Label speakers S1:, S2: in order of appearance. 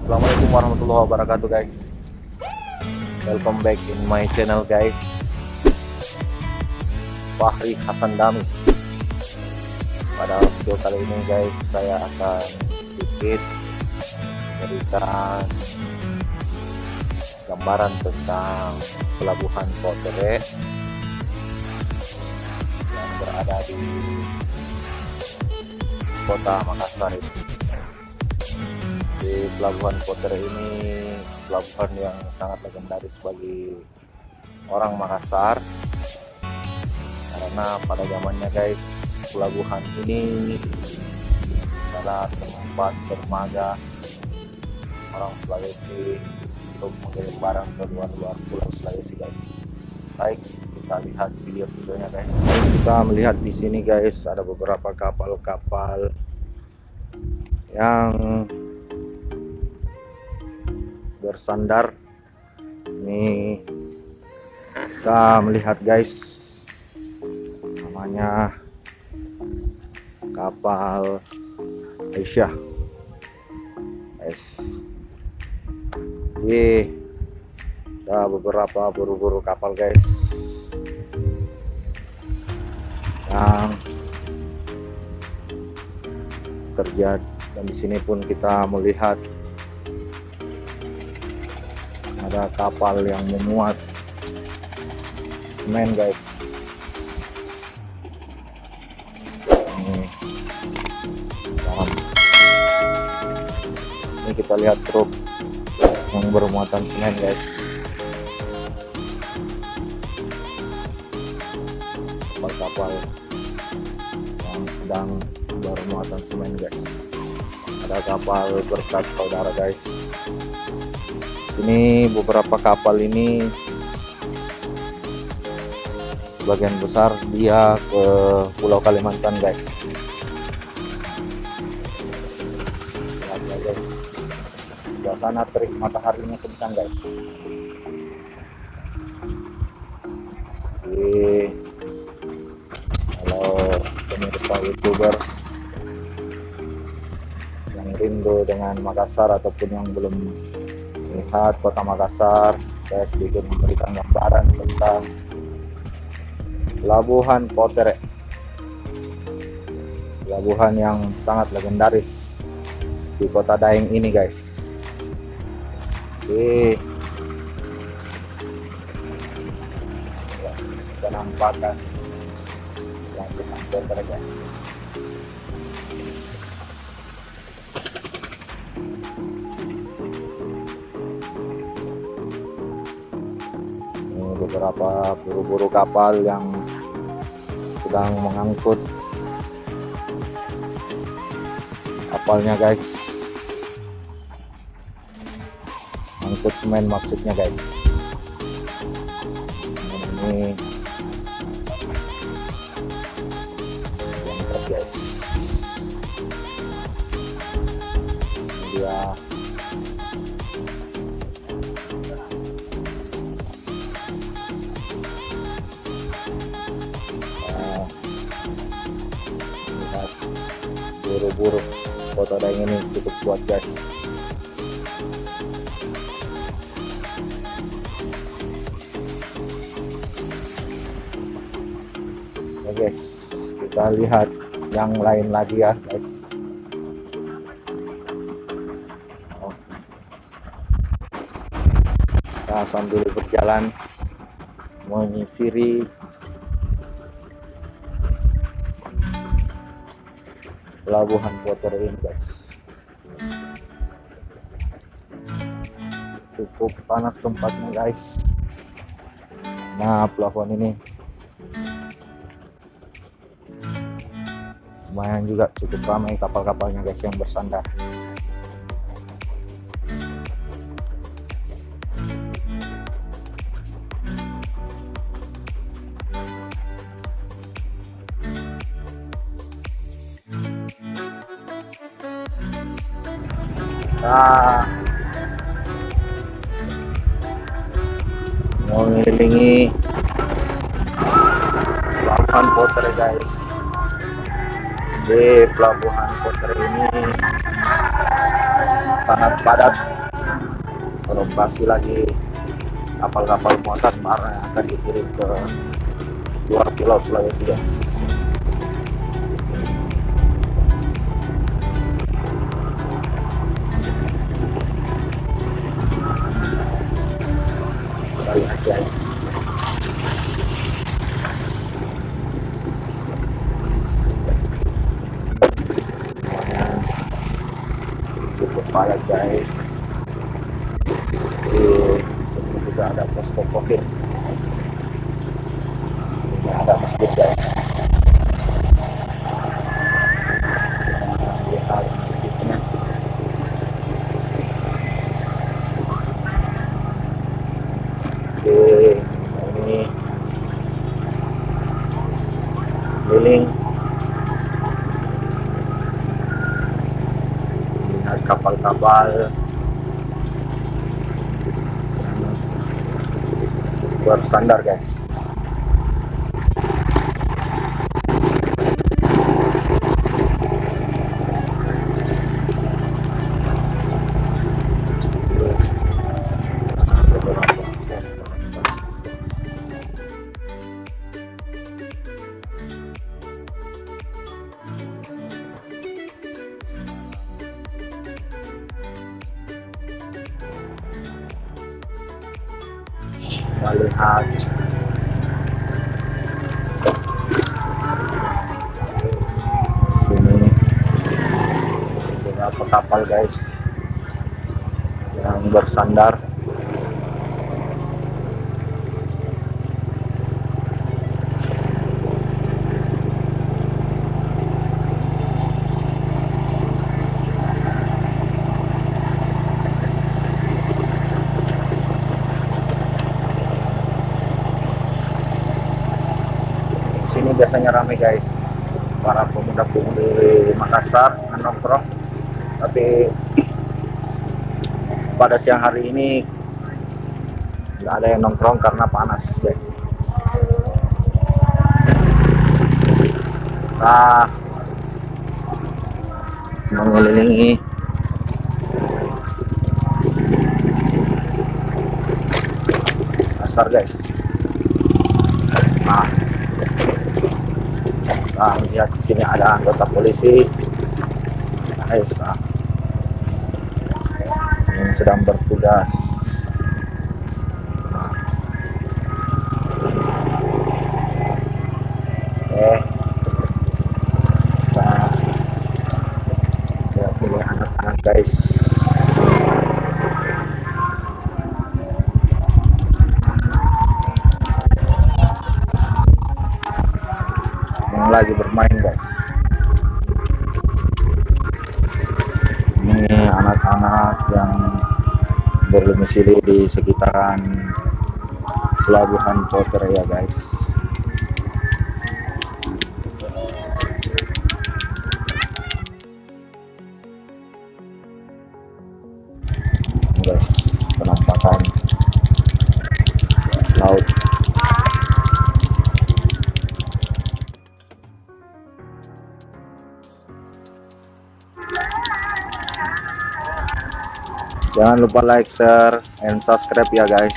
S1: Assalamualaikum warahmatullahi wabarakatuh guys. Welcome back in my channel guys. Fahri Hasan Dami. Pada video kali ini guys, saya akan sedikit memberikan gambaran tentang Pelabuhan Potere yang berada di Kota Makassar ini. Di Pelabuhan Potere ini pelabuhan yang sangat legendaris bagi orang Makassar, karena pada zamannya guys, pelabuhan ini adalah tempat dermaga orang Sulawesi untuk mengirim barang ke luar Pulau Sulawesi guys. Baik, kita lihat video-videonya guys. Kita melihat di sini guys, ada beberapa kapal-kapal yang bersandar. Ini kita melihat guys, namanya kapal Aisyah S. Ini ada beberapa buru-buru kapal guys yang terjadi, dan di sini pun kita melihat ada kapal yang memuat semen guys. Ini kita lihat truk yang bermuatan semen guys. Kapal-kapal yang sedang bermuatan semen guys. Ada kapal berkat saudara guys. Ini beberapa kapal ini sebagian besar dia ke Pulau Kalimantan guys. Lihat ya guys, suasana terik mataharinya kencang guys. Jadi kalau pemirsa YouTuber yang rindu dengan Makassar ataupun yang belum lihat Kota Makassar, saya sedikit memberikan gambaran tentang Pelabuhan Potere, pelabuhan yang sangat legendaris di Kota Daeng ini guys. Oke, penampakan Pelabuhan Potere guys. Beberapa buru-buru kapal yang sedang mengangkut kapalnya guys, angkut semen maksudnya guys. Ini yang truk guys. Ini dia buru-buru Kota Daeng ini cukup kuat guys. Oke guys, kita lihat yang lain lagi ya guys. Kita sambil berjalan menyisiri Pelabuhan Potere ini guys. Cukup panas tempatnya guys. Nah, pelabuhan ini lumayan juga cukup ramai kapal-kapalnya guys yang bersandar. Nah, mengelilingi Pelabuhan Potere guys. Di Pelabuhan Potere ini sangat padat. Beroperasi lagi kapal-kapal muatan barang yang akan dikirim ke luar Pulau Sulawesi, guys. Kita lihat ya. Cukup padat, guys. Di sini juga ada posko COVID. Ini ada masjid, guys. Lihat masjidnya. Oke, ini keliling. Lihat kapal-kapal bersandar, guys. Kita lihat sini beberapa kapal, guys, yang bersandar. Sini biasanya ramai, guys, para pemuda-pemudi Makassar nongkrong, tapi pada siang hari ini nggak ada yang nongkrong karena panas, guys. Nah, mengelilingi Makassar, guys. Nah, lihat di sini ada anggota polisi ASA yang sedang bertugas. Kita pilih anak-anak, guys. Lagi bermain, guys. Ini anak-anak yang berdomisili di sekitaran Pelabuhan Poter ya, guys. Guys, penampakan laut. Jangan lupa like, share, and subscribe ya, guys.